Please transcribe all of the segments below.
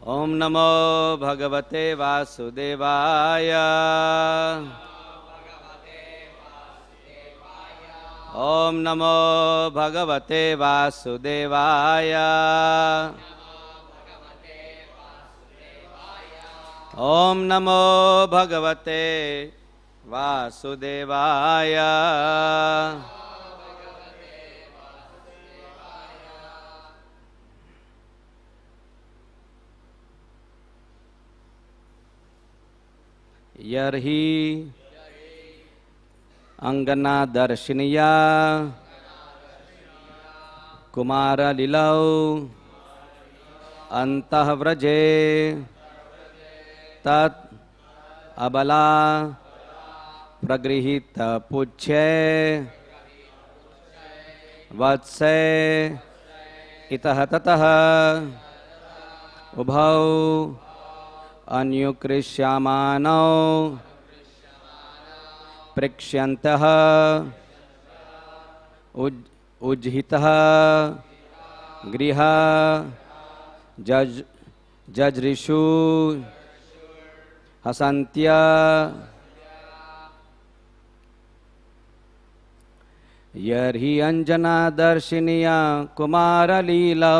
ओम नमो भगवते वासुदेवाय। ओम नमो भगवते वासुदेवाय। ओम नमो भगवते वासुदेवाय। यर्हि अंगना दर्शनीया कुमारलीलौ अंतःव्रजे तत् अबला प्रगृहीत पुच्छे वत्से इतः ततः उभौ अन्युकृष्यमाणौ प्रेक्ष्यन्तः उज्हितः गृह जजृषु हसन्त्य यर्हि अंजना दर्शिनीया कुमारलीलौ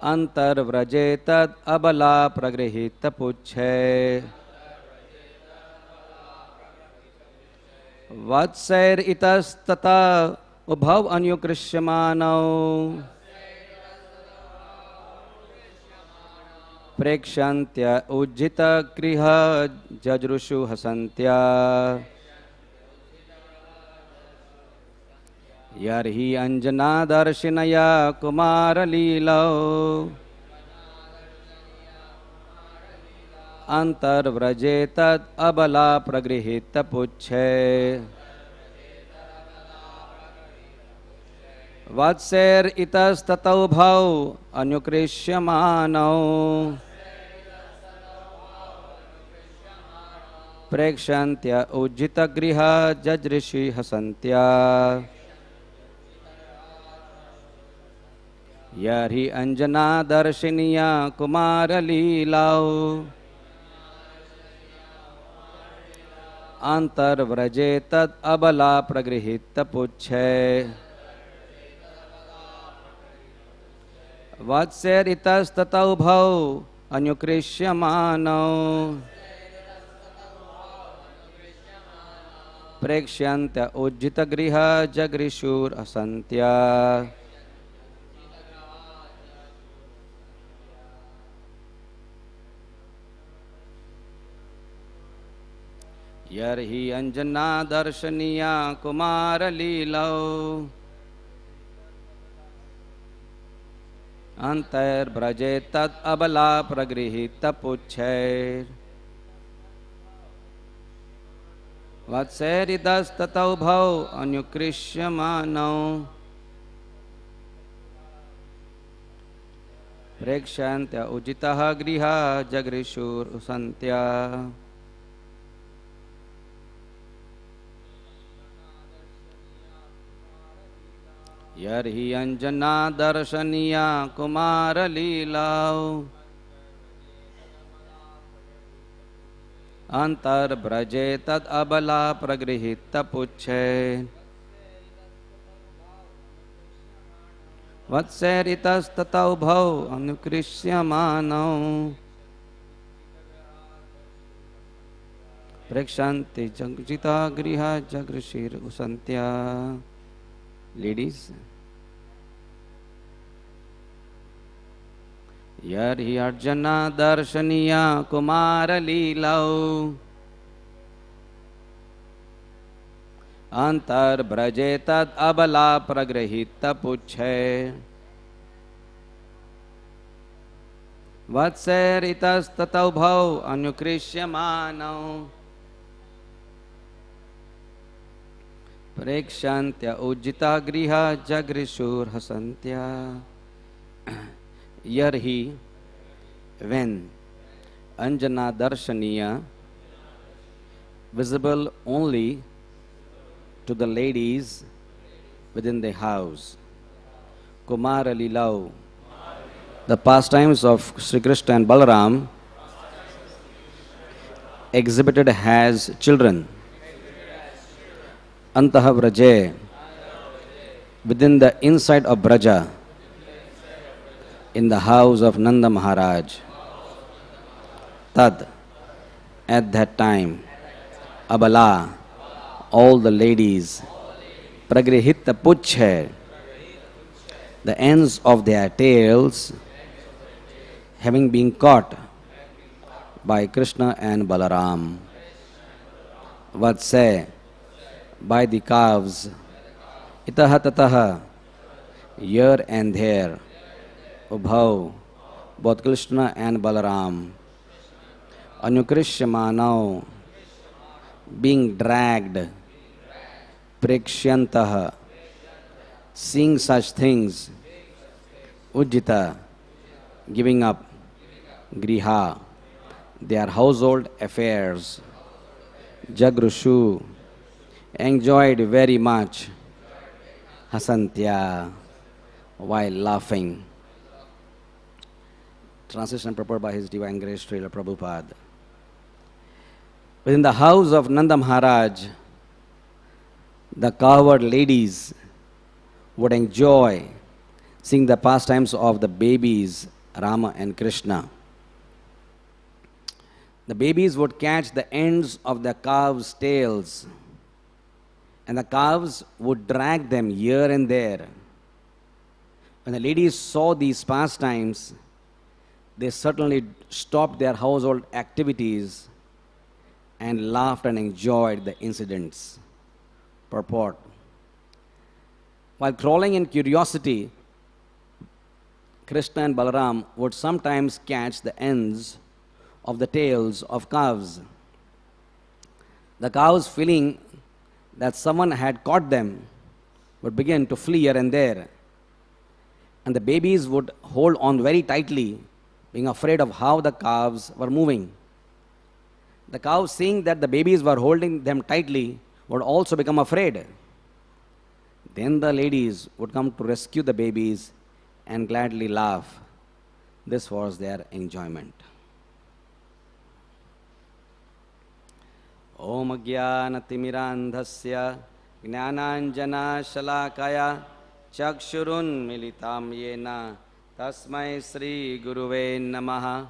अंतर्व्रजे तद अबला प्रगृहीत पुच्छे वत्सैर इतस्तता उभव अन्युकृष्यमाणौ प्रेक्ष्यन्त्य उज्जित गृह जजृषु हसन्त्या यर्हि अंजना दर्शनया कुमारलीलौ अंतर्व्रजे तद अबला प्रगृहीत पुच्छे वत्सैर इतस्ततौ भौ अनुकृष्यमाणौ प्रेक्ष्यन्त्य उज्जित गृह जजृषि हसन्त्या यर्हि अंजना दर्शनीया कुमारलीलौ अंतर्व्रजे तद अबला प्रगृहीत पुच्छे वत्सैरितस्ततौ भौ अनुकृष्यमाणौ प्रेक्ष्यन्त्य उज्जित गृह जगृषुर हसन्त्या यर्हि अंजना दर्शनीया कुमारलीलौ अंतर्व्रजे तद अबला प्रगृहीत पुच्छे वत्सैरितस्ततौ भौ अनुकृष्यमाणौ प्रेक्ष्यन्त्य उज्जितः गृह जगृषुर हसन्त्या यर्हि अंजना दर्शनीया कुमारलीलौ अंतर्व्रजे तद अबला प्रगृहीत पुच्छे वत्सैरितस्ततौ भौ अनुकृष्यमाणौ प्रेक्ष्यन्ति जगजिता गृह जगृषिर हसन्त्या लेडीज यर्हि अर्जना दर्शनीया कुमारलीलौ अंतर्व्रजे तद अबला प्रगृहीत पुच्छे वत्सैरितस्ततौ भौ अनुकृष्यमाणौ प्रेक्ष्यन्त्य उज्जिता गृह जगृषुर हसन्त्या यर्हि when Anjana दर्शनीया visible only to the ladies within the house Kumara Leelau. The pastimes of Sri Krishna and Balaram exhibited as children. Antaha Vraje, within the inside of Braja, in the house of Nanda Maharaj. Tad, at that time, Abala, all the ladies, Pragrihita Puchhe, the ends of their tails, having been caught by Krishna and Balaram. Vatse, by the calves, itaha tataha, here and there, Ubhav, both Krishna and Balaram, Anukrishyamanau, being dragged, Prekshantaha, seeing such things, Ujjita, giving up, Griha, their household affairs, Jagrushu, enjoyed very much, Hasantya, while laughing. Translation prepared by His Divine Grace Srila Prabhupada. Within the house of Nanda Maharaj, the cowherd ladies would enjoy seeing the pastimes of the babies Rama and Krishna. The babies would catch the ends of the calves' tails, and the calves would drag them here and there. When the ladies saw these pastimes, they certainly stopped their household activities and laughed and enjoyed the incidents. Purport. While crawling in curiosity, Krishna and Balaram would sometimes catch the ends of the tails of calves. The cows, feeling that someone had caught them, would begin to flee here and there. And the babies would hold on very tightly, being afraid of how the calves were moving. The cows, seeing that the babies were holding them tightly, would also become afraid. Then the ladies would come to rescue the babies and gladly laugh. This was their enjoyment. Om Jnanatimmirandhasya Jnananjana Shalakaya Chakshurun Militam Yena Tasmai Sri Guruve Namaha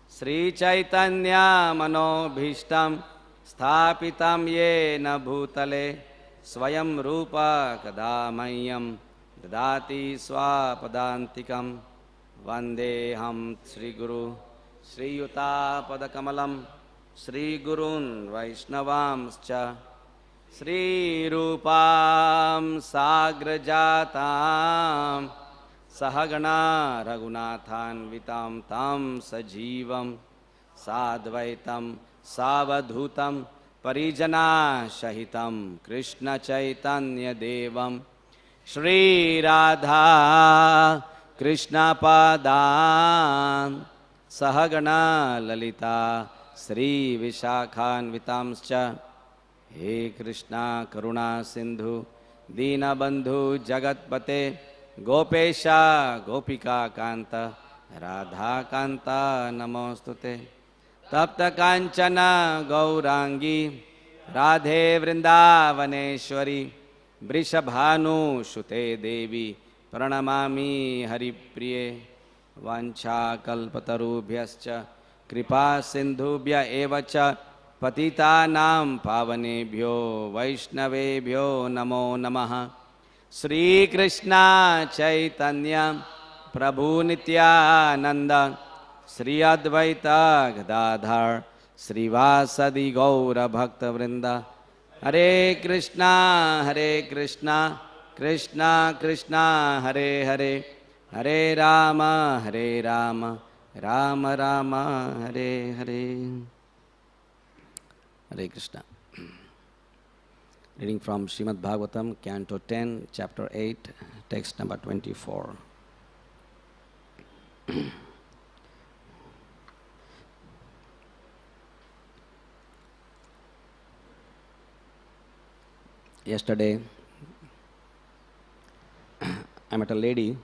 Sri Chaitanya Manobhishtam Sthapitam Yena Bhutale Swayam Rupa Kadamayam Dadati Swapadantikam Vandeham Sri Guru Sri Yuta Padakamalam Sri Gurun Vaishnavamscha Sri Rupam Sagrajatam Sahagana Raghunathan Vitam Tam Sajivam Sadvaitam Savadhutam Parijana Shahitam Krishna Chaitanya Devam Shri Radha Krishna Padam Sahagana Lalita Sri Vishakhan Vitamscha He Krishna Karuna Sindhu Dina Bandhu Jagatpate Gopesha Gopika Kanta Radha Kanta Namostute Tapta Kanchana Gaurangi Radhe Vrindavaneshwari Vrishabhanu Shute Devi Pranamami Haripriye Vancha Kalpatarubhyascha Kripa Sindhubhya Evacha Patitanam Pavanebhyo Vaishnavebhyo Namo Namaha Sri Krishna Chaitanya Prabhu Nityananda Sri Advaita Gadadhar Sri Vasadi Gaura Bhakta Vrinda Hare Krishna Krishna Krishna Hare Hare Hare Rama Rama Rama Hare Hare. Hare Krishna. Reading from Srimad Bhagavatam, Canto 10, Chapter 8, text number 24. Yesterday, I met a lady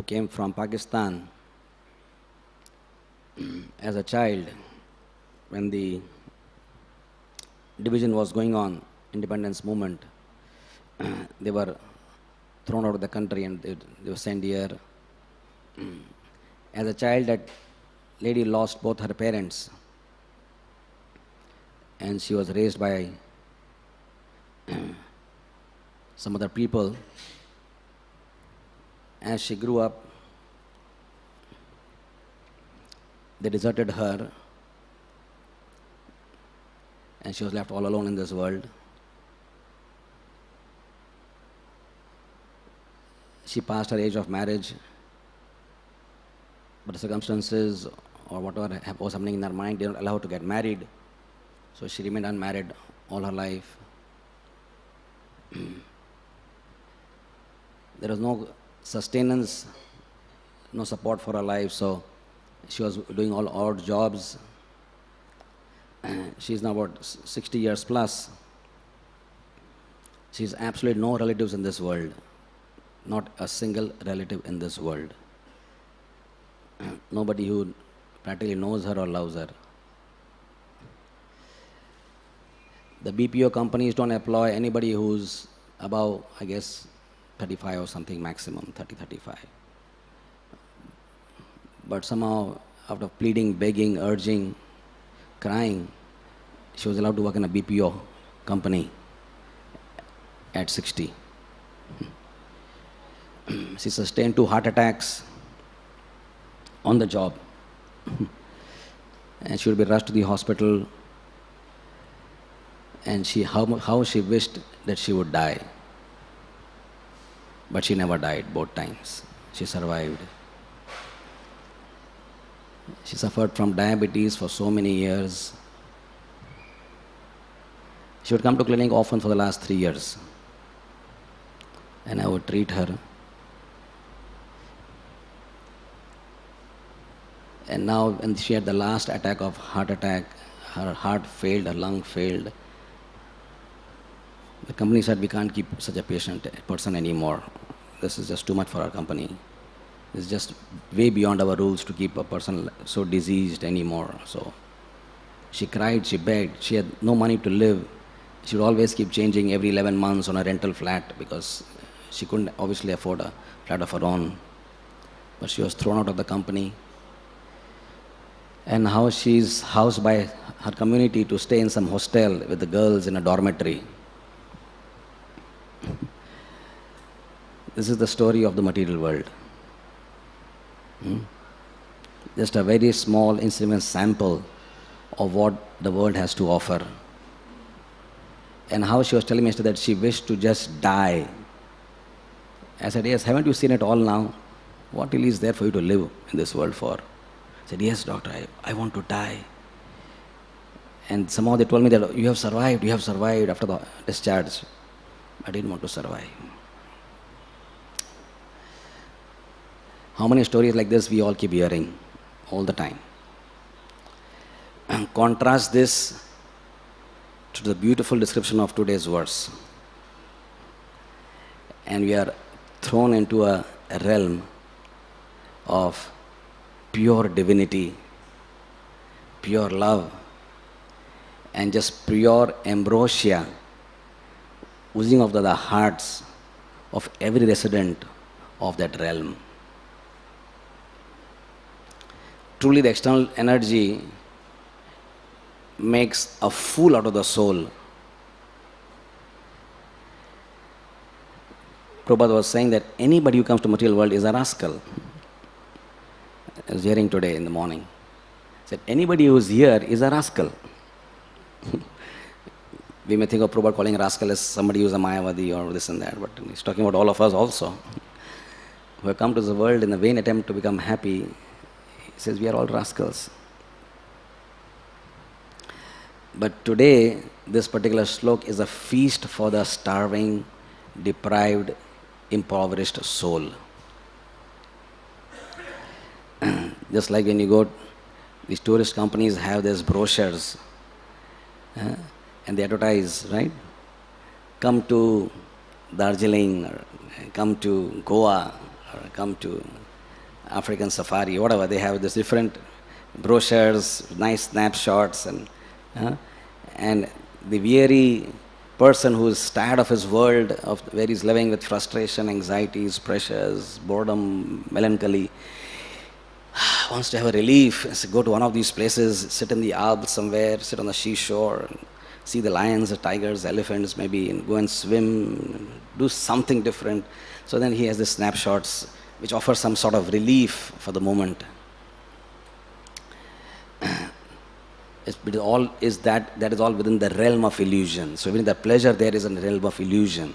came from Pakistan as a child when the division was going on, independence movement. They were thrown out of the country and they were sent here. As a child, that lady lost both her parents, and she was raised by some other people. As she grew up, they deserted her, and she was left all alone in this world. She passed her age of marriage, but the circumstances or whatever was happening in her mind didn't allow her to get married, so she remained unmarried all her life. There was no sustenance, no support for her life, so she was doing all odd jobs. She's now about 60 years plus. She's absolutely no relatives in this world, not a single relative in this world. Nobody who practically knows her or loves her. The BPO companies don't employ anybody who's above, I guess, 35 or something maximum, 30, 35. But somehow, after pleading, begging, urging, crying, she was allowed to work in a BPO company at 60. She sustained 2 heart attacks on the job. And she would be rushed to the hospital, and how she wished that she would die. But she never died both times. She survived. She suffered from diabetes for so many years. She would come to clinic often for the last 3 years, and I would treat her. And now when she had the last attack of heart attack, her heart failed, her lung failed. The company said, we can't keep such a person anymore. This is just too much for our company. It's just way beyond our rules to keep a person so diseased anymore. So she cried, she begged, she had no money to live. She would always keep changing every 11 months on a rental flat because she couldn't obviously afford a flat of her own. But she was thrown out of the company. And how she's housed by her community to stay in some hostel with the girls in a dormitory. This is the story of the material world. Just a very small insignificant sample of what the world has to offer. And how she was telling me yesterday that she wished to just die. I said, yes, haven't you seen it all now? What really is there for you to live in this world for? I said, yes, doctor, I want to die. And somehow they told me that you have survived after the discharge. I didn't want to survive. How many stories like this we all keep hearing all the time? And contrast this to the beautiful description of today's verse. And we are thrown into a realm of pure divinity, pure love, and just pure ambrosia oozing out of the hearts of every resident of that realm. Truly, the external energy makes a fool out of the soul. Prabhupada was saying that anybody who comes to material world is a rascal. I was hearing today in the morning. He said, anybody who is here is a rascal. We may think of Prabhupada calling rascal as somebody who is a Mayavadi or this and that, but he's talking about all of us also. Who have come to the world in a vain attempt to become happy. He says, we are all rascals. But today, this particular slok is a feast for the starving, deprived, impoverished soul. Just like when you go, these tourist companies have these brochures and they advertise, right? Come to Darjeeling, or come to Goa, or come to African safari, whatever, they have this different brochures, nice snapshots, uh, and the weary person who is tired of his world, of where he's living with frustration, anxieties, pressures, boredom, melancholy, wants to have a relief, so go to one of these places, sit in the Alps somewhere, sit on the seashore, and see the lions, the tigers, elephants maybe, and go and swim, do something different. So then he has these snapshots which offer some sort of relief for the moment. That is all within the realm of illusion. So even the pleasure there is in the realm of illusion.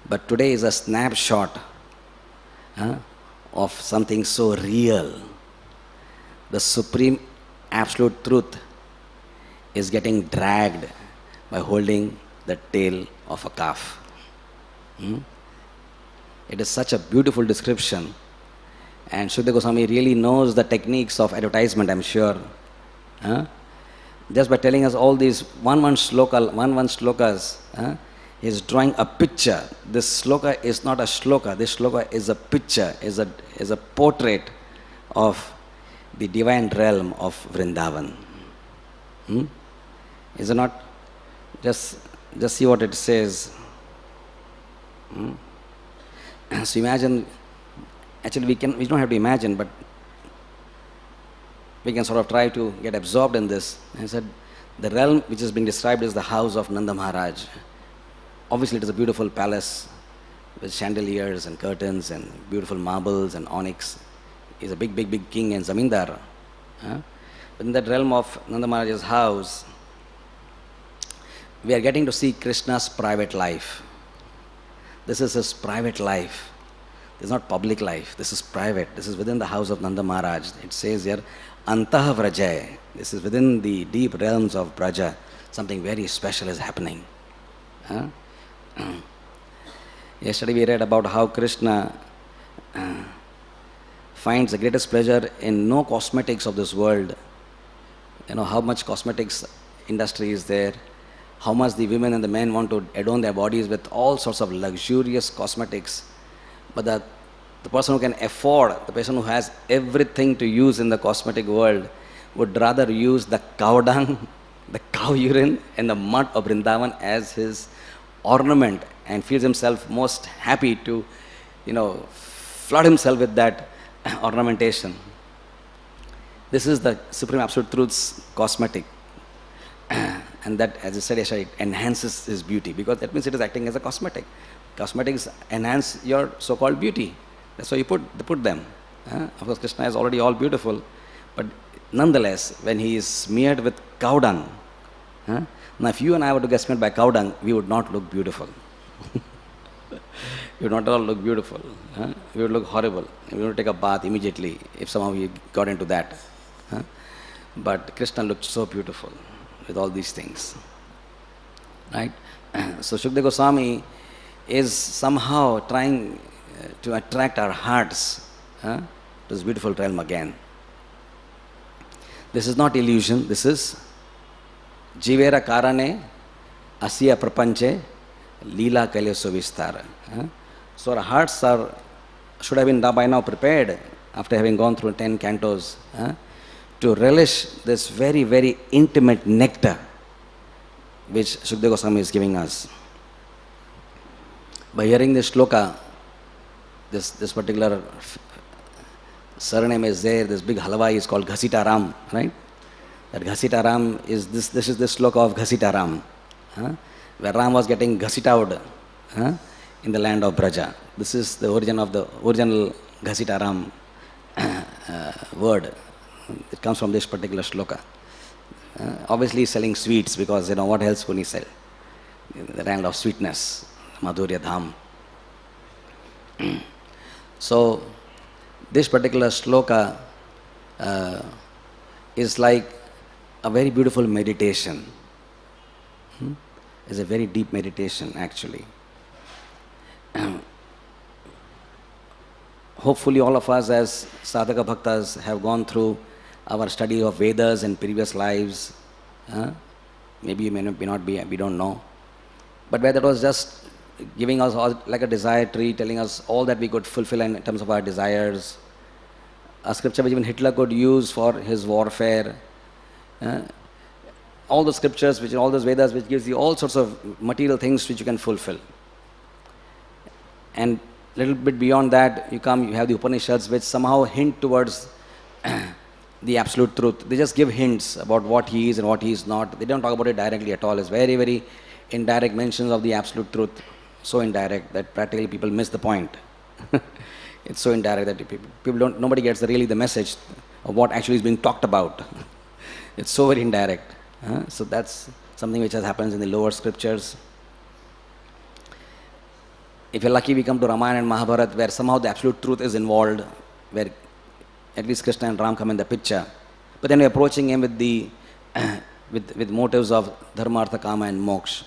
But today is a snapshot of something so real. The supreme absolute truth is getting dragged by holding the tail of a calf. It is such a beautiful description. And Shukdev Goswami really knows the techniques of advertisement, I'm sure. Just by telling us all these one slokas, he is drawing a picture. This sloka is not a shloka. This sloka is a picture, is a portrait of the divine realm of Vrindavan. Is it not? Just see what it says. So imagine. Actually, we don't have to imagine, but we can sort of try to get absorbed in this. And he said, the realm which is being described is the house of Nanda Maharaj. Obviously, it is a beautiful palace with chandeliers and curtains and beautiful marbles and onyx. He's a big king and zamindar. But in that realm of Nanda Maharaj's house, we are getting to see Krishna's private life. This is his private life. This is not public life. This is private. This is within the house of Nanda Maharaj. It says here, Antah Vrajay. This is within the deep realms of Braja. Something very special is happening. Yesterday we read about how Krishna finds the greatest pleasure in no cosmetics of this world. You know how much cosmetics industry is there, how much the women and the men want to adorn their bodies with all sorts of luxurious cosmetics. But the person who can afford, the person who has everything to use in the cosmetic world, would rather use the cow dung, the cow urine, and the mud of Vrindavan as his ornament, and feels himself most happy to, flood himself with that ornamentation. This is the Supreme Absolute Truth's cosmetic. And that, as I said yesterday, it enhances his beauty, because that means it is acting as a cosmetic. Cosmetics enhance your so-called beauty. That's why you put them. Of course, Krishna is already all beautiful, but nonetheless, when he is smeared with cow dung, now if you and I were to get smeared by cow dung, we would not look beautiful. We would not all look beautiful. We would look horrible. We would take a bath immediately if somehow we got into that. But Krishna looked so beautiful with all these things. Right? So Shukdev Goswami is somehow trying to attract our hearts to this beautiful realm again. This is not illusion, this is Jivera Karane Asya Prapanche Leela Kalyaso Vistara. So our hearts should have been by now prepared, after having gone through 10 cantos, to relish this very, very intimate nectar which Shukdev Goswami is giving us. By hearing this shloka, this particular surname is there, this big halwai is called Ghasita Ram, right? That Ghasita Ram is this is the shloka of Ghasita Ram, where Ram was getting ghasitawed in the land of Braja. This is the origin of the original Ghasita Ram word. It comes from this particular shloka. Obviously he's selling sweets, because what else would he sell? The land of sweetness, Madhurya Dham. So this particular shloka is like a very beautiful meditation. It's a very deep meditation, actually. Hopefully all of us as sadhaka bhaktas have gone through our study of Vedas in previous lives. Maybe you may not be, we don't know. But where that was just giving us all, like a desire tree, telling us all that we could fulfill in terms of our desires, a scripture which even Hitler could use for his warfare. Uh, all the scriptures, which all those Vedas, which gives you all sorts of material things which you can fulfill. And a little bit beyond that, you have the Upanishads, which somehow hint towards the absolute truth. They just give hints about what he is and what he is not. They don't talk about it directly at all. It's very, very indirect mentions of the absolute truth. So indirect that practically people miss the point. It's so indirect that nobody gets really the message of what actually is being talked about. It's so very indirect. So that's something which has happens in the lower scriptures. If you're lucky, we come to Ramayana and Mahabharata, where somehow the absolute truth is involved, where at least Krishna and Ram come in the picture. But then we're approaching him with the with motives of dharma, artha, kama and moksha.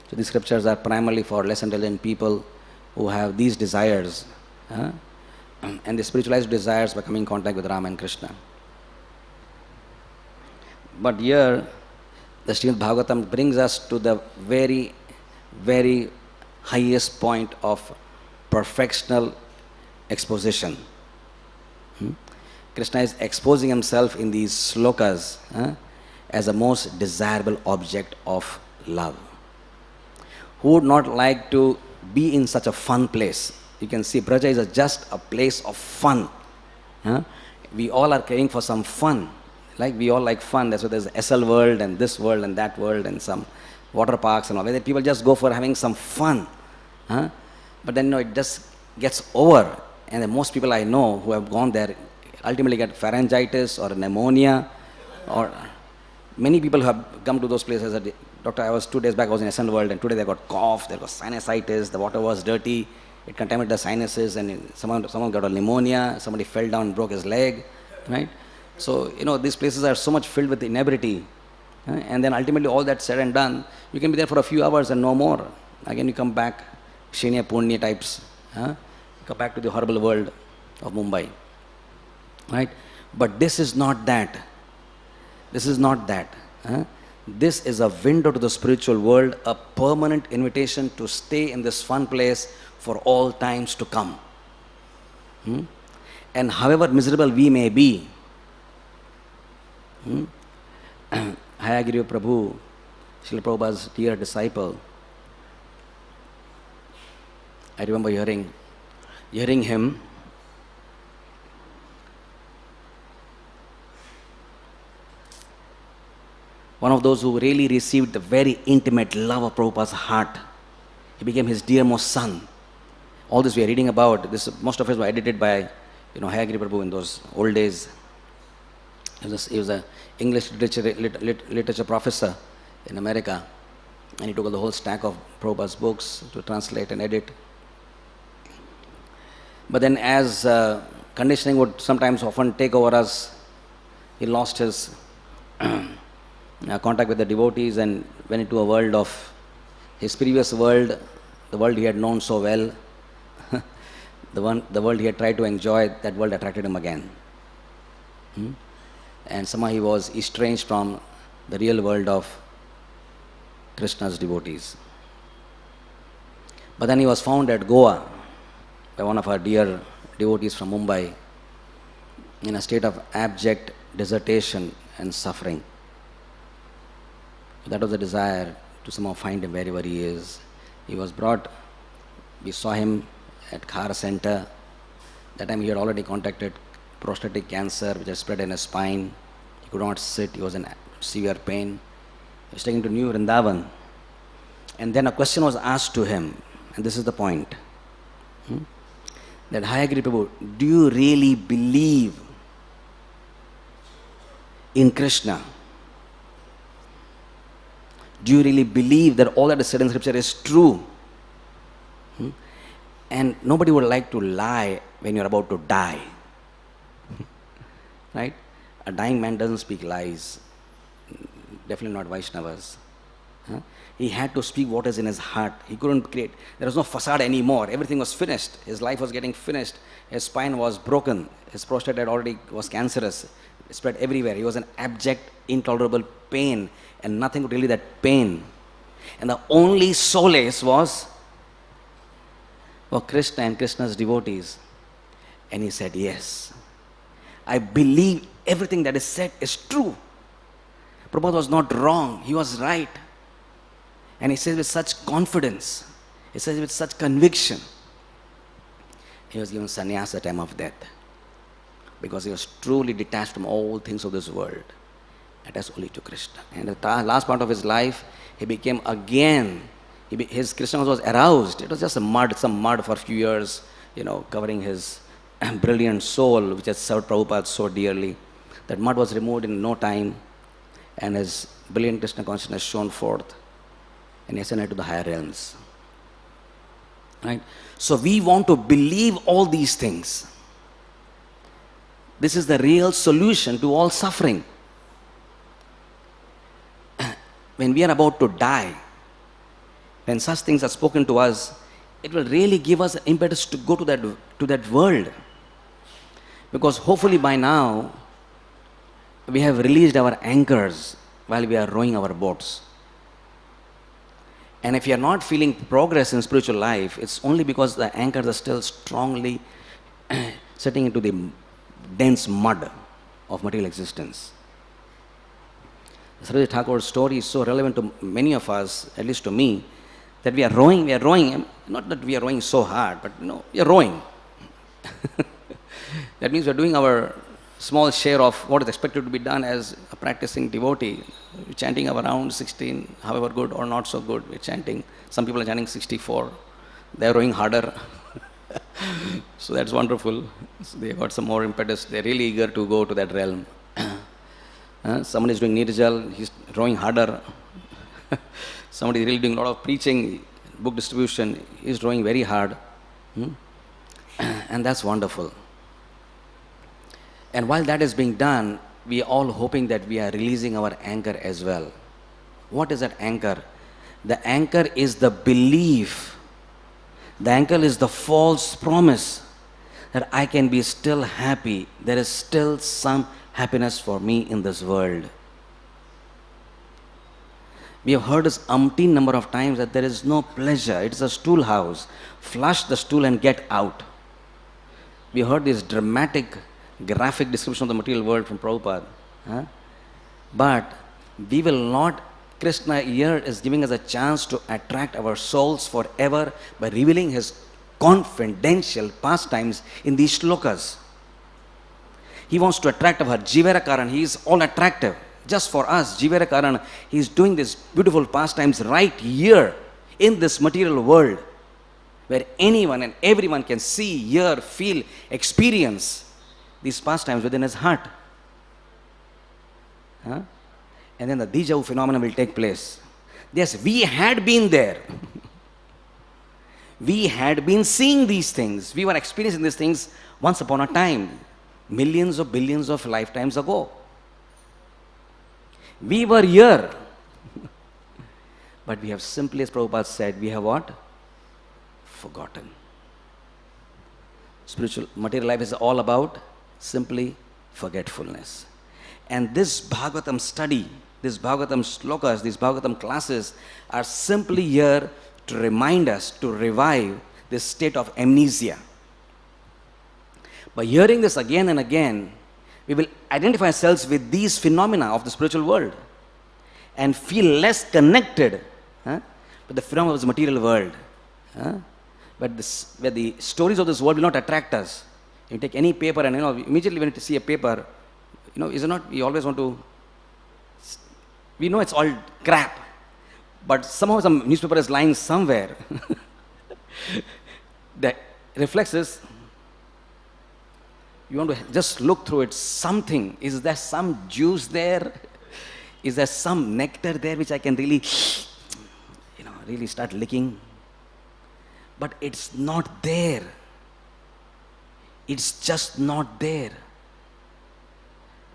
So these scriptures are primarily for less intelligent people who have these desires, and they spiritualize desires by coming in contact with Ram and Krishna. But here, the Srimad Bhagavatam brings us to the very, very highest point of perfectional exposition. Krishna is exposing himself in these slokas as a most desirable object of love. Who would not like to be in such a fun place? You can see Braja is just a place of fun. We all are craving for some fun. Like we all like fun. That's why there's SL world and this world and that world and some water parks and all that. People just go for having some fun. But then it just gets over. And then most people I know who have gone there ultimately get pharyngitis or pneumonia, or many people who have come to those places. Doctor, I was 2 days back, I was in SL world, and today they got cough, they got sinusitis, the water was dirty, it contaminated the sinuses, and someone got a pneumonia, somebody fell down and broke his leg, right? So, these places are so much filled with inebriety. And then ultimately all that said and done, you can be there for a few hours and no more. Again you come back, Shenya Punya types, come back to the horrible world of Mumbai. Right? But this is not that. This is not that. This is a window to the spiritual world, a permanent invitation to stay in this fun place for all times to come. And however miserable we may be, Hayagiri Prabhu, Srila Prabhupada's dear disciple, I remember hearing him one of those who really received the very intimate love of Prabhupada's heart. He became his dearmost son. All this we are reading about, most of it was edited by Hayagiri Prabhu in those old days. He was an English literature professor in America, and he took the whole stack of Prabhupada's books to translate and edit. But then as conditioning would sometimes often take over us, he lost his contact with the devotees and went into a world of his previous world, the world he had known so well, the world he had tried to enjoy. That world attracted him again. And somehow he was estranged from the real world of Krishna's devotees. But then he was found at Goa by one of our dear devotees from Mumbai in a state of abject desertion and suffering. That was a desire to somehow find him wherever he is. He was brought, we saw him at Khara Center. That time he had already contracted prostatic cancer which had spread in his spine. He could not sit, he was in severe pain. He was taken to New Vrindavan. And then a question was asked to him, and this is the point. That Hayagiri Prabhu, do you really believe in Krishna? Do you really believe that all that is said in scripture is true? And nobody would like to lie when you're about to die. Right? A dying man doesn't speak lies. Definitely not Vaishnavas. He had to speak what is in his heart. He couldn't create. There was no facade anymore. Everything was finished. His life was getting finished. His spine was broken. His prostate was cancerous. It spread everywhere. He was in abject, intolerable pain, and nothing could relieve that pain. And the only solace was for Krishna and Krishna's devotees. And he said yes. I believe everything that is said is true. Prabhupada was not wrong, he was right. And he says with such confidence, he says with such conviction. He was given sannyas at the time of death because he was truly detached from all things of this world, attached only to Krishna. And the last part of his life, he became again, his Krishna was aroused. It was just some mud for a few years, covering his brilliant soul, which has served Prabhupada so dearly. That mud was removed in no time, and his brilliant Krishna consciousness shone forth, and he ascended to the higher realms. Right? So we want to believe all these things. This is the real solution to all suffering. When we are about to die, when such things are spoken to us, it will really give us an impetus to go to that world. Because hopefully by now, we have released our anchors while we are rowing our boats. And if you are not feeling progress in spiritual life, it's only because the anchors are still strongly sitting into the dense mud of material existence. Sarojini Thakur's story is so relevant to many of us, at least to me, that we are rowing, not that we are rowing so hard, but we are rowing. That means we are doing our small share of what is expected to be done as a practicing devotee. We're chanting our round 16, however good or not so good, we're chanting. Some people are chanting 64. They're rowing harder. So that's wonderful. So they got some more impetus. They're really eager to go to that realm. Somebody is doing Nirjal, he's rowing harder. Somebody is really doing a lot of preaching, book distribution, he's rowing very hard. And that's wonderful. And while that is being done, we are all hoping that we are releasing our anchor as well. What is that anchor? The anchor is the belief. The anchor is the false promise that I can be still happy. There is still some happiness for me in this world. We have heard this umpteen number of times that there is no pleasure. It is a stool house. Flush the stool and get out. We heard this dramatic, graphic description of the material world from Prabhupada. But we will not, Krishna here is giving us a chance to attract our souls forever by revealing his confidential pastimes in these shlokas. He wants to attract our Jivera Karan. He is all attractive. Just for us, Jivera Karan, he is doing these beautiful pastimes right here in this material world where anyone and everyone can see, hear, feel, experience these pastimes within his heart. And then the Deja Vu phenomenon will take place. Yes, we had been there. We had been seeing these things. We were experiencing these things once upon a time, millions of billions of lifetimes ago. We were here. But we have simply, as Prabhupada said, we have what? Forgotten. Spiritual, material life is all about simply forgetfulness. And this Bhagavatam study, this Bhagavatam slokas, these Bhagavatam classes are simply here to remind us, to revive this state of amnesia. By hearing this again and again, we will identify ourselves with these phenomena of the spiritual world and feel less connected with the phenomena of the material world. But where the stories of this world will not attract us. You take any paper and immediately when you see a paper, is it not, we always want to, we know it's all crap, but somehow some newspaper is lying somewhere that reflects this. You want to just look through it, something, is there some juice there? Is there some nectar there which I can really, really start licking? But it's not there. It's just not there.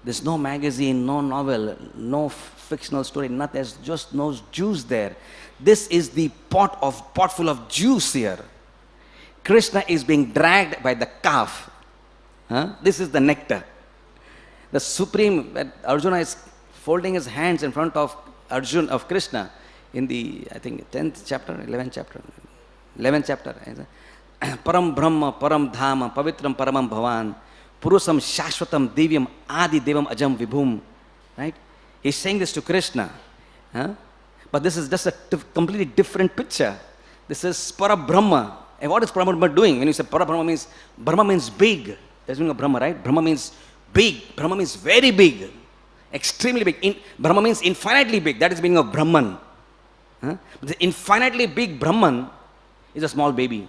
There's no magazine, no novel, no fictional story, nothing. There's just no juice there. This is the pot full of juice here. Krishna is being dragged by the calf. This is the nectar. The supreme, Arjuna is folding his hands in front of Krishna in the, I think, 10th chapter, 11th chapter. 11th chapter. Param Brahma, Param Dhama, Pavitram Paramam Bhavan, Purusam Shashvatam Divyam Adi Devam Ajam Vibhum. Right? He's saying this to Krishna. Huh? But this is just a completely different picture. This is Parabrahma. And what is Parabrahma doing? When you say Parabrahma means, Brahma means big. That's the meaning of Brahma, right? Brahma means big. Brahma means very big. Extremely big. Brahma means infinitely big. That is the meaning of Brahman. Huh? But the infinitely big Brahman is a small baby.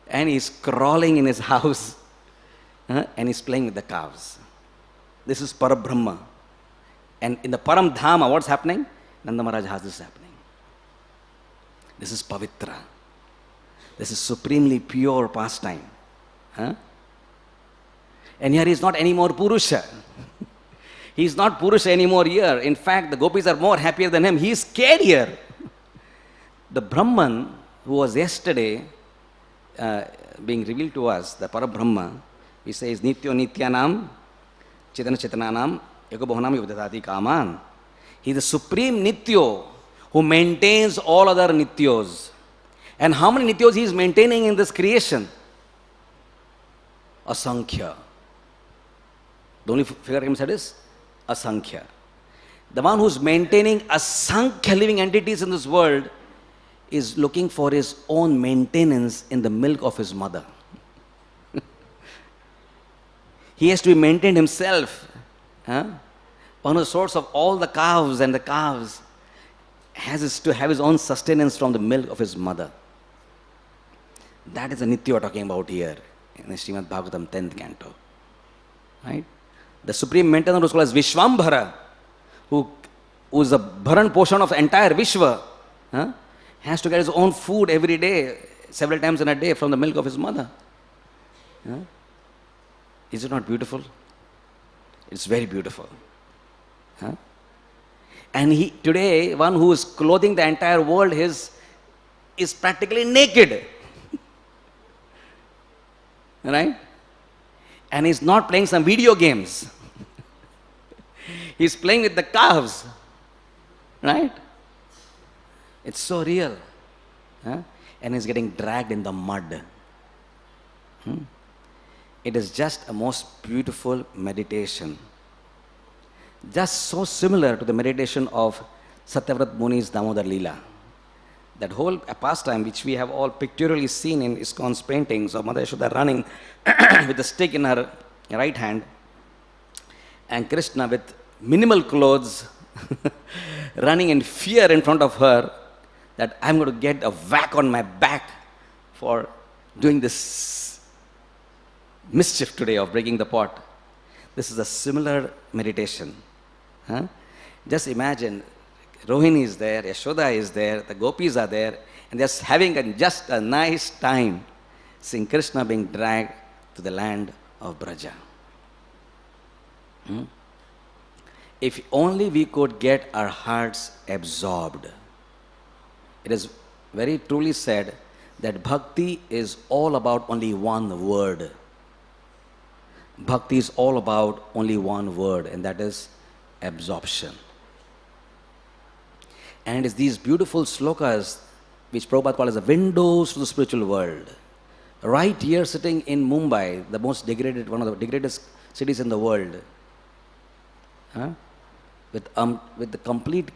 And he's crawling in his house. And he's playing with the calves. This is Parabrahma. And in the Param Dhama, what's happening? Nanda Maharaj has this happening. This is Pavitra. This is supremely pure pastime. Huh? And here he's not anymore Purusha. He's not Purusha anymore here. In fact, the gopis are more happier than him. He's scared here. The Brahman who was yesterday being revealed to us, the Parabrahma, he says, Nityo Nityanam, Chetana Chetananam, Eko Bhavanam Yudhatati Kaman. He is the supreme Nityo who maintains all other Nityos. And how many Nityos he is maintaining in this creation? Asankhya. The only figure I can say is Asankhya. The one who is maintaining Asankhya living entities in this world is looking for his own maintenance in the milk of his mother. He has to be maintained himself. Huh? One of the source of all the calves, and the calves has to have his own sustenance from the milk of his mother. That is the Nitya we are talking about here in the Srimad Bhagavatam 10th canto. Right? The supreme maintainer who is called as Vishwambhara, who is the Bharan portion of the entire Vishwa, has to get his own food every day, several times in a day from the milk of his mother. Is it not beautiful? It's very beautiful. And today, one who is clothing the entire world is practically naked. Right? And he's not playing some video games. He's playing with the calves. Right? It's so real. And he's getting dragged in the mud. It is just a most beautiful meditation. Just so similar to the meditation of Satyavrat Muni's Damodar Leela. That whole pastime which we have all pictorially seen in ISKCON's paintings of Mother Yashoda running with a stick in her right hand, and Krishna with minimal clothes running in fear in front of her, that I'm going to get a whack on my back for doing this mischief today of breaking the pot. This is a similar meditation. Just imagine, Rohini is there, Yashoda is there, the gopis are there, and they're having just a nice time seeing Krishna being dragged to the land of Braja. If only we could get our hearts absorbed. It is very truly said that bhakti is all about only one word. Bhakti is all about only one word, and that is absorption. And it is these beautiful slokas which Prabhupada called as the windows to the spiritual world. Right here sitting in Mumbai, the most degraded, one of the degraded cities in the world, with the complete,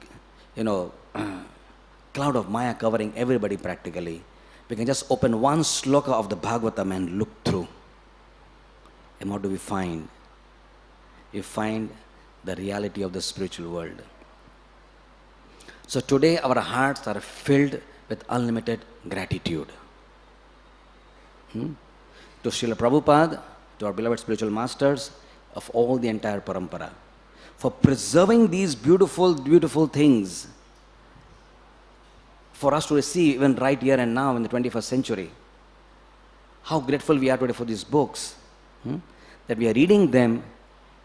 cloud of Maya covering everybody practically, we can just open one sloka of the Bhagavatam and look through. And what do we find? We find the reality of the spiritual world. So today our hearts are filled with unlimited gratitude. To Srila Prabhupada, to our beloved spiritual masters of all the entire parampara, for preserving these beautiful, beautiful things for us to receive even right here and now in the 21st century. How grateful we are today for these books, that we are reading them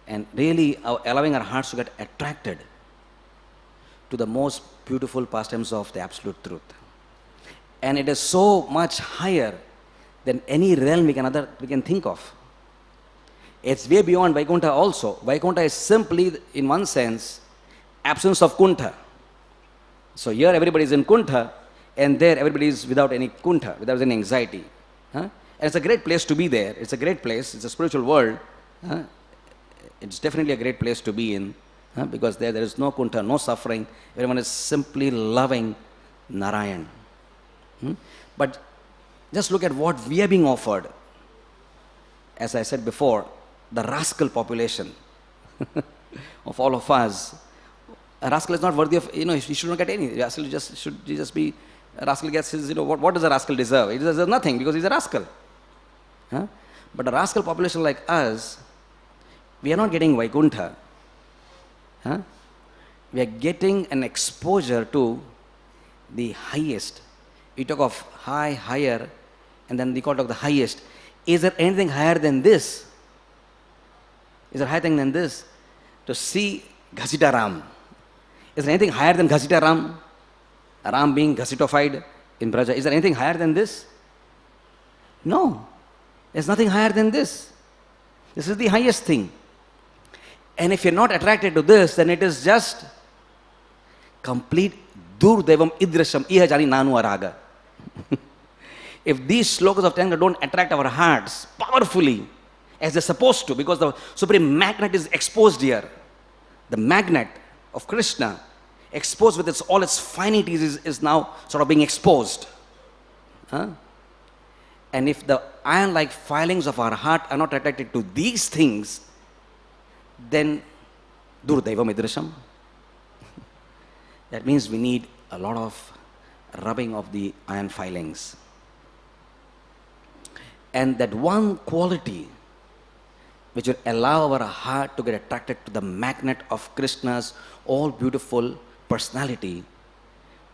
and really allowing our hearts to get attracted to the most beautiful pastimes of the absolute truth. And it is so much higher than any realm we can think of. It's way beyond Vaikuntha also. Vaikuntha is simply, in one sense, absence of Kuntha. So here everybody is in Kuntha, and there everybody is without any Kuntha, without any anxiety. And it's a great place to be there. It's a great place. It's a spiritual world. It's definitely a great place to be in, because there is no kunta, no suffering. Everyone is simply loving Narayan. But just look at what we are being offered. As I said before, the rascal population of all of us. A rascal is not worthy of, he should not get any. Rascal should just be, a rascal gets his, what does a rascal deserve? He deserves nothing because he's a rascal. But a rascal population like us, we are not getting Vaikuntha. We are getting an exposure to the highest. We talk of high, higher, and then we talk of the highest. Is there anything higher than this? Is there higher thing than this? To see Ghasita Ram. Is there anything higher than Ghasita Ram? Ram being Ghasitofied in Braja. Is there anything higher than this? No. There's nothing higher than this. This is the highest thing. And if you're not attracted to this, then it is just complete Durdevam Idrasham Ihajani Nanu Araga. If these slokas of Tantra don't attract our hearts powerfully, as they're supposed to, because the supreme magnet is exposed here. The magnet of Krishna, exposed with all its finities, is now sort of being exposed. And if the iron-like filings of our heart are not attracted to these things, then Durdevam Idrasham. That means we need a lot of rubbing of the iron filings. And that one quality which will allow our heart to get attracted to the magnet of Krishna's all beautiful personality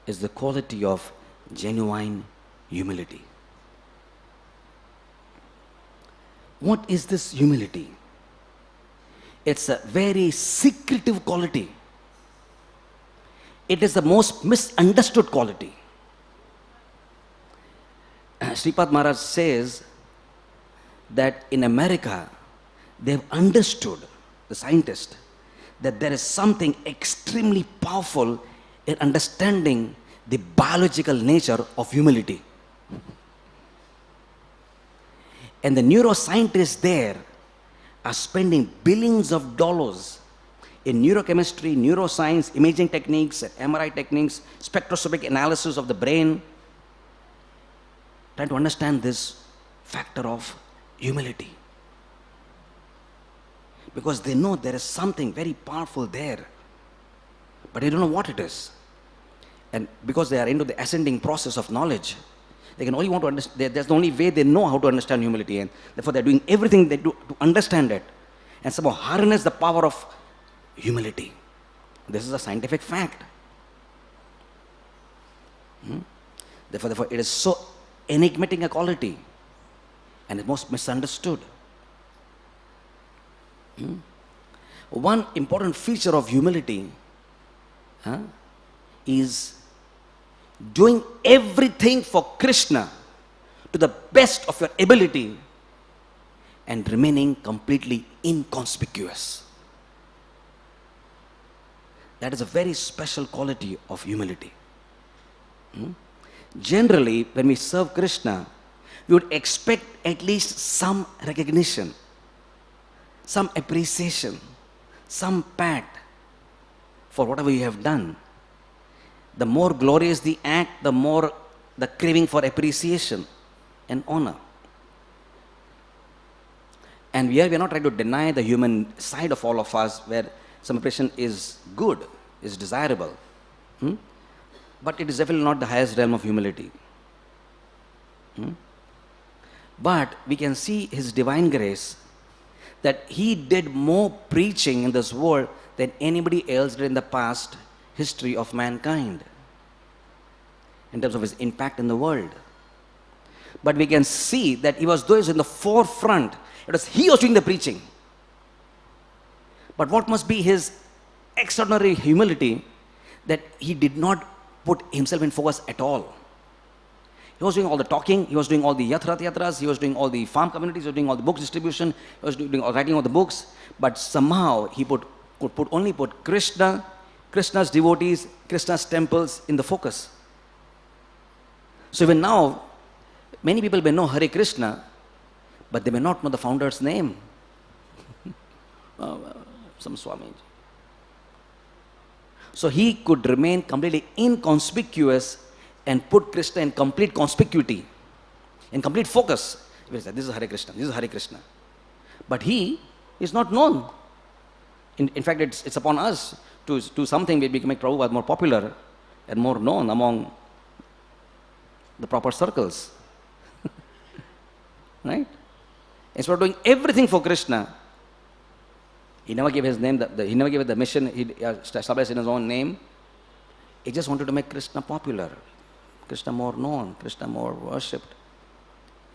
is the quality of genuine humility. What is this humility? It's a very secretive quality. It is the most misunderstood quality. Sripad Maharaj says that in America, they've understood, the scientists, that there is something extremely powerful in understanding the biological nature of humility. And the neuroscientists there are spending billions of dollars in neurochemistry, neuroscience, imaging techniques, MRI techniques, spectroscopic analysis of the brain, trying to understand this factor of humility. Because they know there is something very powerful there, but they don't know what it is. And because they are into the ascending process of knowledge, they can only want to understand, that's the only way they know how to understand humility, and therefore they're doing everything they do to understand it and somehow harness the power of humility. This is a scientific fact. Therefore it is so enigmatic a quality and is most misunderstood. One important feature of humility is doing everything for Krishna to the best of your ability and remaining completely inconspicuous. That is a very special quality of humility. Generally, when we serve Krishna, we would expect at least some recognition, some appreciation, some pat for whatever you have done. The more glorious the act, the more the craving for appreciation and honor. And we are not trying to deny the human side of all of us, where some appreciation is good, is desirable. But it is definitely not the highest realm of humility. But we can see His divine grace, that He did more preaching in this world than anybody else did in the past history of mankind, in terms of His impact in the world. But we can see that He was those in the forefront. It was He was doing the preaching. But what must be His extraordinary humility, that He did not put Himself in focus at all. He was doing all the talking, He was doing all the yatras, He was doing all the farm communities, He was doing all the book distribution, He was doing writing all the books, but somehow He could only put Krishna, Krishna's devotees, Krishna's temples in the focus. So even now, many people may know Hare Krishna, but they may not know the founder's name. Some Swamiji. So he could remain completely inconspicuous and put Krishna in complete conspicuity, in complete focus. This is Hare Krishna, this is Hare Krishna. But he is not known. In fact, it's upon us to do something which make Prabhupada more popular and more known among the proper circles. Right? Instead of doing everything for Krishna, he never gave his name, he never gave it the mission, he established in his own name. He just wanted to make Krishna popular, Krishna more known, Krishna more worshipped.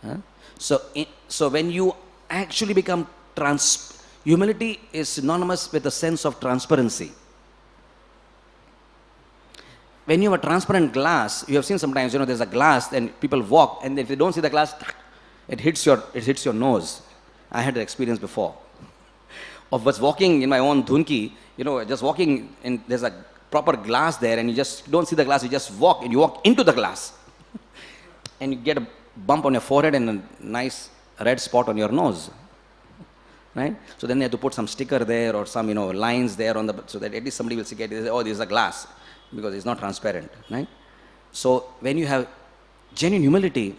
Huh? So when you actually become humility is synonymous with a sense of transparency. When you have a transparent glass, you have seen sometimes, there's a glass and people walk, and if they don't see the glass, it hits your nose. I had an experience before of was walking in my own dhunki, just walking, and there's a proper glass there, and you just don't see the glass, you just walk, and you walk into the glass. And you get a bump on your forehead and a nice red spot on your nose. Right? So then they have to put some sticker there or some, lines there so that at least somebody will see, oh, this is a glass, because it's not transparent. Right? So when you have genuine humility,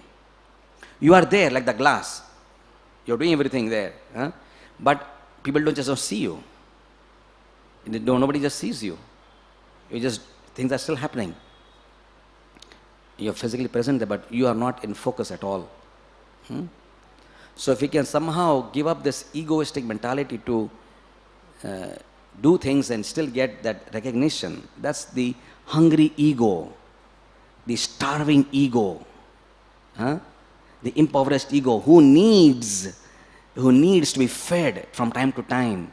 you are there like the glass. You're doing everything there. Huh? But people don't just see you. Nobody just sees you. Things are still happening. You're physically present there, but you are not in focus at all. So if we can somehow give up this egoistic mentality to do things and still get that recognition, that's the hungry ego, the starving ego, the impoverished ego who needs to be fed from time to time.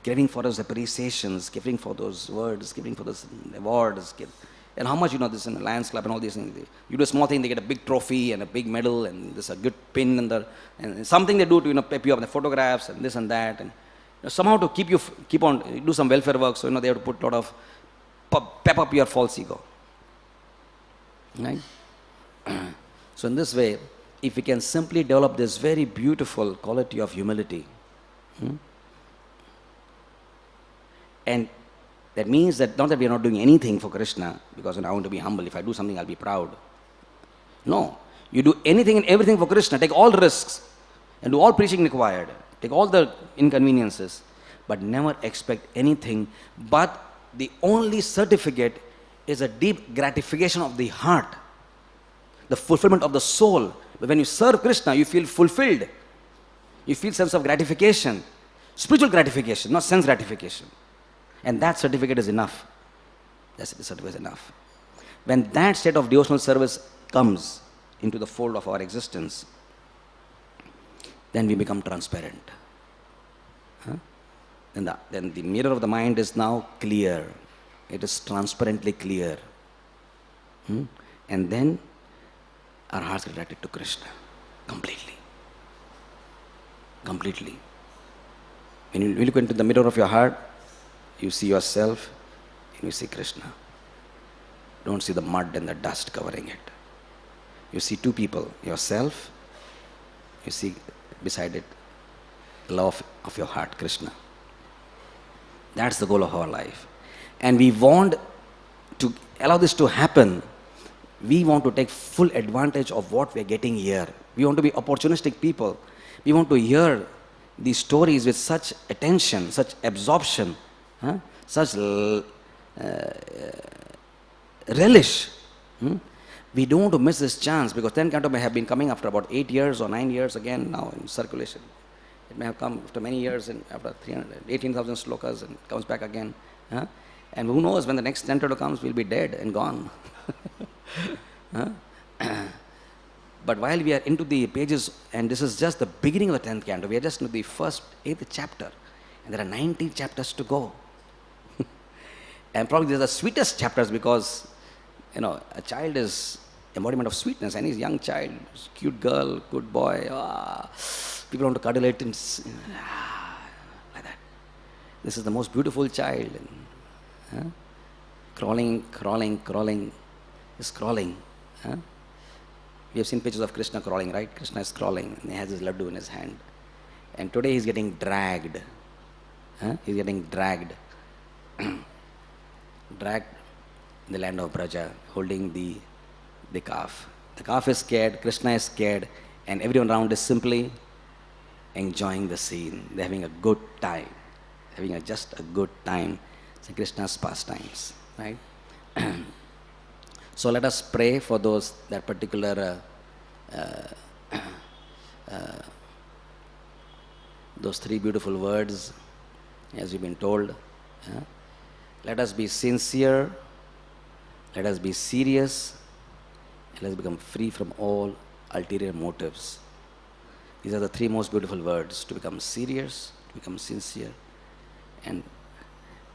Giving for those appreciations, giving for those words, giving for those awards. And how much this in the Lions Club and all these things. You do a small thing, they get a big trophy and a big medal and there's a good pin and something they do to pep you up, the photographs and this and that. And somehow to keep on, do some welfare work, so they have to put a lot of pep up your false ego. Right? So in this way, if we can simply develop this very beautiful quality of humility, and that means that not that we are not doing anything for Krishna, because I want to be humble, if I do something I'll be proud. No, you do anything and everything for Krishna, take all risks, and do all preaching required, take all the inconveniences, but never expect anything, but the only certificate is a deep gratification of the heart, the fulfillment of the soul. But when you serve Krishna, you feel fulfilled. You feel sense of gratification, spiritual gratification, not sense gratification. And that certificate is enough. That certificate is enough. When that state of devotional service comes into the fold of our existence, then we become transparent. Then the mirror of the mind is now clear. It is transparently clear. And then our hearts get attracted to Krishna completely. Completely. When you look into the mirror of your heart, you see yourself and you see Krishna. Don't see the mud and the dust covering it. You see two people, yourself, you see beside it the love of your heart, Krishna. That's the goal of our life. And we want to allow this to happen. We want to take full advantage of what we are getting here. We want to be opportunistic people. We want to hear these stories with such attention, such absorption, such relish. We don't want to miss this chance, because 10 Canto may have been coming after about 8 years or 9 years again now in circulation. It may have come after many years, and after 18,000 slokas, and comes back again. And who knows, when the next canto comes, we'll be dead and gone. But while we are into the pages, and this is just the beginning of the 10th canto, we are just in the first 8th chapter, and there are 19 chapters to go. And probably these are the sweetest chapters, because a child is embodiment of sweetness, and he's a young child, cute girl, good boy. People want to cuddle it and like that. This is the most beautiful child. Crawling, is crawling. We have seen pictures of Krishna crawling, right? Krishna is crawling and he has his laddu in his hand. And today he's getting dragged. He's getting dragged. Dragged in the land of Braja, holding the calf. The calf is scared, Krishna is scared, and everyone around is simply enjoying the scene. They're having a good time. Having just a good time. It's Krishna's pastimes, right? So let us pray for that particular those three beautiful words, as you've been told. Let us be sincere, let us be serious, and let us become free from all ulterior motives. These are the three most beautiful words: to become serious, to become sincere. And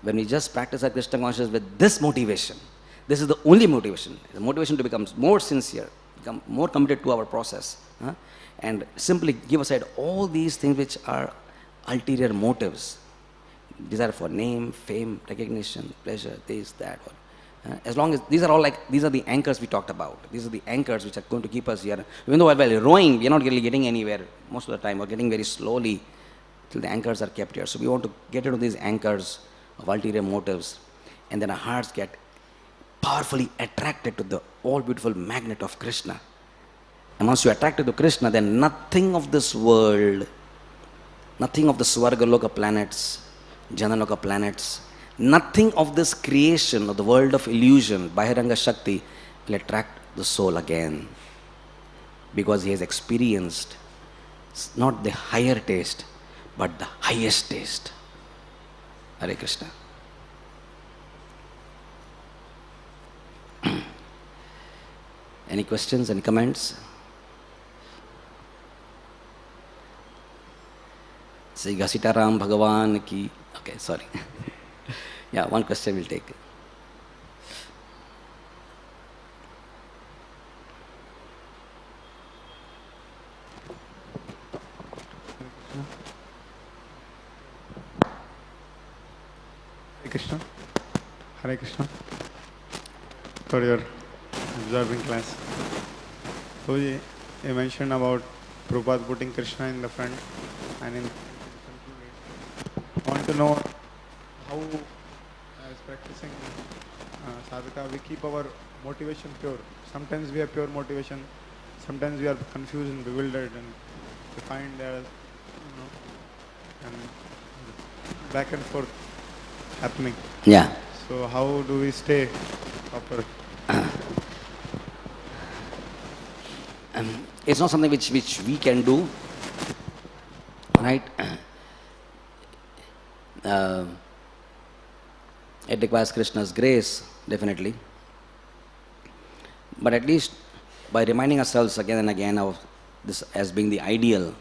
when we just practice our Krishna consciousness with this motivation, this is the only motivation, the motivation to become more sincere, become more committed to our process, and simply give aside all these things which are ulterior motives, desire for name, fame, recognition, pleasure, this, that. As long as these are all these are the anchors we talked about. These are the anchors which are going to keep us here. Even though while rowing, we are not really getting anywhere most of the time. We're getting very slowly till the anchors are kept here. So we want to get rid of these anchors of ulterior motives, and then our hearts get powerfully attracted to the all beautiful magnet of Krishna. And once you're attracted to Krishna, then nothing of this world, nothing of the Swargaloka planets, Janaloka planets, nothing of this creation of the world of illusion, Bahiranga Shakti, will attract the soul again. Because he has experienced not the higher taste, but the highest taste. Hare Krishna. Any questions, any comments? Sri Gasitaram Bhagavan ki. Okay, sorry. Yeah, one question we'll take. Hare Krishna. Hare Krishna. For your observing class. So you mentioned about Prabhupada putting Krishna in the front, and in I want to know how, as practicing sadhaka, we keep our motivation pure. Sometimes we have pure motivation, sometimes we are confused and bewildered, and we find there, and back and forth happening. Yeah. So how do we stay proper? It's not something which we can do, right? It requires Krishna's grace, definitely. But at least by reminding ourselves again and again of this as being the ideal,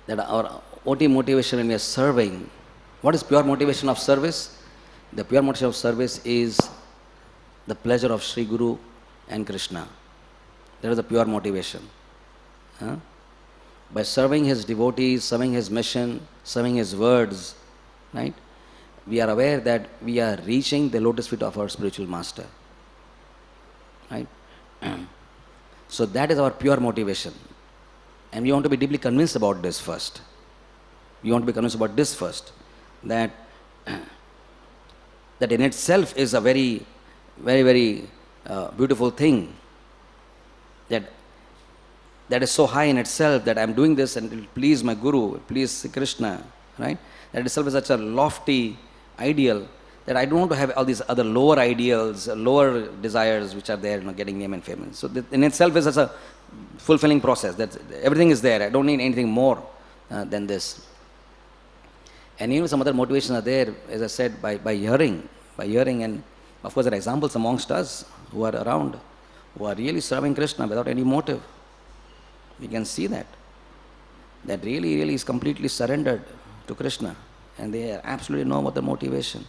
that our OT motivation when we are serving, what is pure motivation of service? The pure motivation of service is the pleasure of Sri Guru and Krishna. That is the pure motivation. By serving his devotees, serving his mission, serving his words, right? We are aware that we are reaching the lotus feet of our spiritual master. Right? So that is our pure motivation. And we want to be deeply convinced about this first. We want to be convinced about this first. That in itself is a very, very, very beautiful thing. That is so high in itself that I am doing this and it will please my Guru, it will please Krishna, right? That itself is such a lofty ideal that I don't want to have all these other lower ideals, lower desires which are there, getting name and fame. So that in itself is such a fulfilling process. That everything is there. I don't need anything more than this. And even some other motivations are there, as I said, by hearing, and of course there are examples amongst us who are around, who are really serving Krishna without any motive. We can see that really, really is completely surrendered to Krishna, and they absolutely know about the motivation.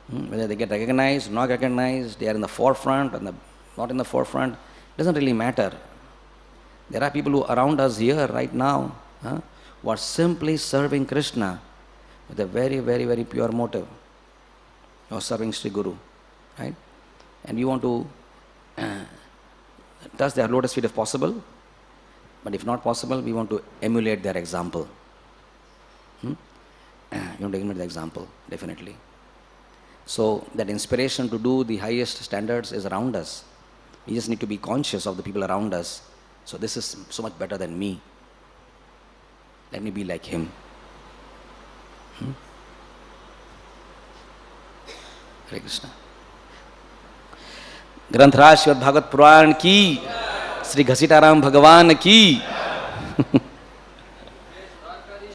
Whether they get recognized, not recognized, they are in the forefront and not in the forefront, doesn't really matter. There are people who are around us here right now who are simply serving Krishna with a very, very, very pure motive of serving Sri Guru. right? And you want to touch their lotus feet if possible, but if not possible, we want to emulate their example. You want to emulate the example, definitely. So that inspiration to do the highest standards is around us. We just need to be conscious of the people around us. So this is so much better than me. Let me be like him. Hare Krishna. ग्रंथराज Shrimad Bhagavat पुराण की, श्री घसीटाराम भगवान की